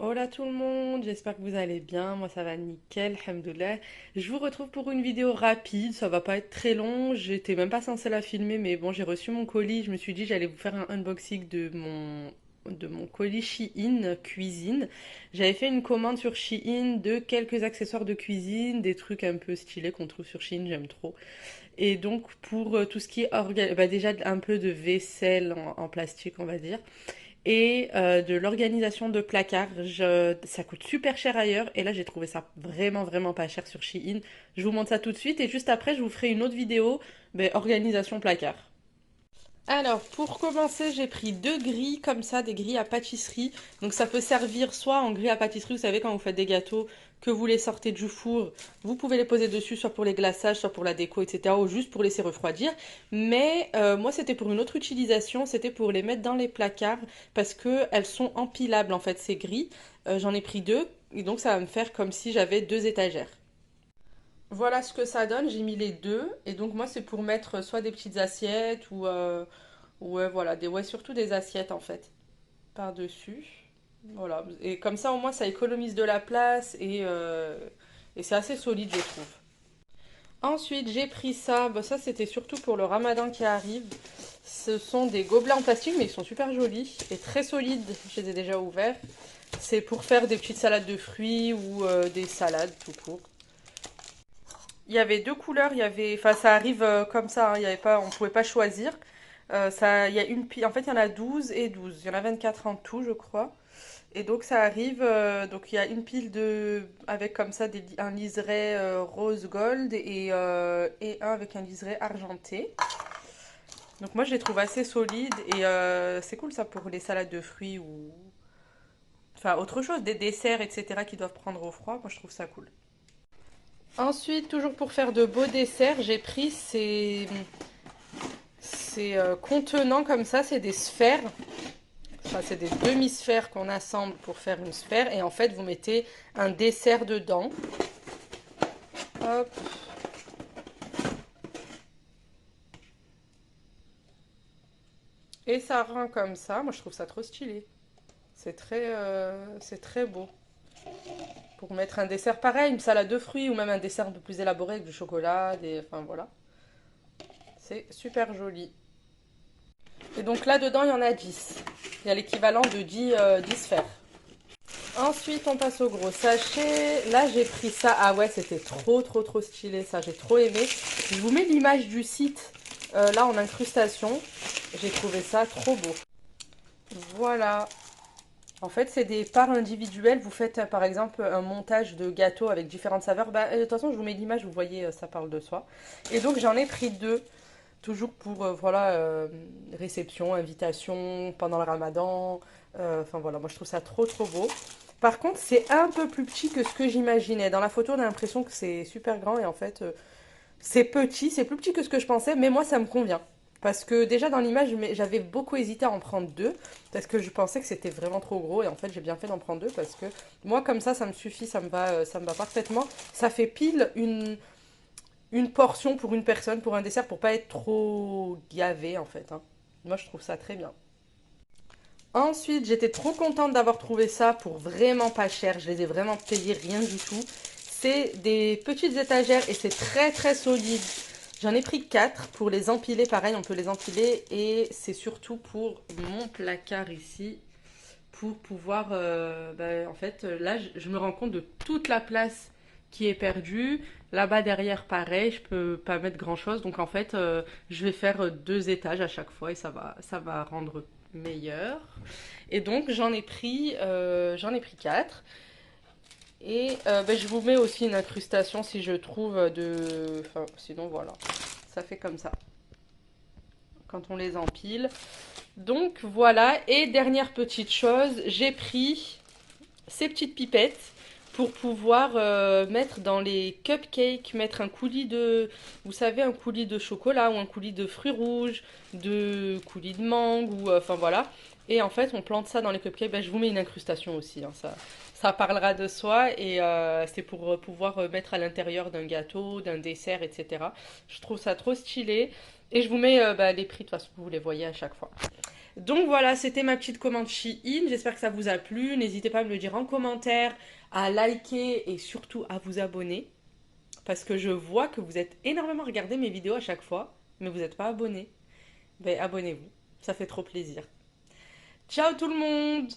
Hola tout le monde, j'espère que vous allez bien, moi ça va nickel, alhamdoulilah. Je vous retrouve pour une vidéo rapide, ça va pas être très long, j'étais même pas censée la filmer mais bon j'ai reçu mon colis, je me suis dit j'allais vous faire un unboxing de mon colis Shein cuisine. J'avais fait une commande sur Shein de quelques accessoires de cuisine, des trucs un peu stylés qu'on trouve sur Shein, j'aime trop. Et donc pour tout ce qui est déjà un peu de vaisselle en plastique on va dire et de l'organisation de placards. Ça coûte super cher ailleurs et là j'ai trouvé ça vraiment vraiment pas cher sur Shein. Je vous montre ça tout de suite et juste après je vous ferai une autre vidéo, organisation placard. Alors, pour commencer, j'ai pris deux grilles comme ça, des grilles à pâtisserie. Donc, ça peut servir soit en grille à pâtisserie, vous savez, quand vous faites des gâteaux, que vous les sortez du four, vous pouvez les poser dessus, soit pour les glaçages, soit pour la déco, etc., ou juste pour laisser refroidir. Mais moi, c'était pour une autre utilisation, c'était pour les mettre dans les placards, parce que elles sont empilables, en fait, ces grilles. J'en ai pris deux, et donc ça va me faire comme si j'avais deux étagères. Voilà ce que ça donne, j'ai mis les deux, et donc moi, c'est pour mettre soit des petites assiettes ou ouais, voilà, ouais, surtout des assiettes en fait, par-dessus. Voilà, et comme ça au moins ça économise de la place et c'est assez solide je trouve. Ensuite j'ai pris ça, bah, ça c'était surtout pour le ramadan qui arrive. Ce sont des gobelets en plastique mais ils sont super jolis et très solides, je les ai déjà ouverts. C'est pour faire des petites salades de fruits ou des salades tout court. Il y avait deux couleurs, il y avait, enfin ça arrive comme ça, hein, il y avait pas, on pouvait pas choisir. Il y a une pile, en fait il y en a 12 et 12, il y en a 24 en tout je crois. Et donc ça arrive, donc il y a une pile avec comme ça un liseré rose gold et un avec un liseré argenté. Donc moi je les trouve assez solides et c'est cool ça pour les salades de fruits ou, enfin autre chose, des desserts etc. qui doivent prendre au froid, moi je trouve ça cool. Ensuite, toujours pour faire de beaux desserts, j'ai pris ces contenants comme ça, c'est des sphères. Enfin, c'est des demi-sphères qu'on assemble pour faire une sphère. Et en fait, vous mettez un dessert dedans. Hop. Et ça rend comme ça. Moi, je trouve ça trop stylé. C'est très beau. Pour mettre un dessert pareil, une salade de fruits ou même un dessert un peu plus élaboré avec du chocolat. Enfin, voilà. C'est super joli. Et donc là-dedans, il y en a 10. Il y a l'équivalent de 10 sphères. Ensuite, on passe au gros sachet. Là, j'ai pris ça. Ah ouais, c'était trop, trop, trop stylé, ça. J'ai trop aimé. Je vous mets l'image du site, là, en incrustation. J'ai trouvé ça trop beau. Voilà. En fait, c'est des parts individuelles. Vous faites, par exemple, un montage de gâteaux avec différentes saveurs. De toute façon, je vous mets l'image, vous voyez, ça parle de soi. Et donc, j'en ai pris deux. Toujours pour, voilà, réception, invitation, pendant le ramadan. Enfin, voilà, moi, je trouve ça trop, trop beau. Par contre, c'est un peu plus petit que ce que j'imaginais. Dans la photo, on a l'impression que c'est super grand et en fait, c'est petit, c'est plus petit que ce que je pensais, mais moi, ça me convient. Parce que déjà dans l'image, j'avais beaucoup hésité à en prendre deux, parce que je pensais que c'était vraiment trop gros, et en fait, j'ai bien fait d'en prendre deux, parce que moi, comme ça me suffit, ça me va parfaitement. Ça fait pile une portion pour une personne, pour un dessert, pour pas être trop gavé, en fait, hein. Moi, je trouve ça très bien. Ensuite, j'étais trop contente d'avoir trouvé ça pour vraiment pas cher. Je les ai vraiment payés rien du tout. C'est des petites étagères et c'est très très solide. J'en ai pris 4 pour les empiler. Pareil, on peut les empiler. Et c'est surtout pour mon placard ici. Pour pouvoir... en fait, là, je me rends compte de toute la place qui est perdue. Là-bas derrière, pareil, je peux pas mettre grand-chose. Donc en fait, je vais faire deux étages à chaque fois et ça va rendre meilleur. Et donc j'en ai pris 4. Et je vous mets aussi une incrustation si je trouve de... Enfin, sinon voilà, ça fait comme ça quand on les empile. Donc voilà, et dernière petite chose, j'ai pris ces petites pipettes pour pouvoir mettre dans les cupcakes, mettre un coulis de, vous savez, un coulis de chocolat ou un coulis de fruits rouges, de coulis de mangue, ou enfin voilà. Et en fait, on plante ça dans les cupcakes. Je vous mets une incrustation aussi, hein, ça parlera de soi et c'est pour pouvoir mettre à l'intérieur d'un gâteau, d'un dessert, etc. Je trouve ça trop stylé. Et je vous mets les prix, de toute façon, vous les voyez à chaque fois. Donc voilà, c'était ma petite commande Shein. J'espère que ça vous a plu. N'hésitez pas à me le dire en commentaire, à liker et surtout à vous abonner. Parce que je vois que vous êtes énormément regardé mes vidéos à chaque fois, mais vous n'êtes pas abonné. Ben abonnez-vous, ça fait trop plaisir. Ciao tout le monde!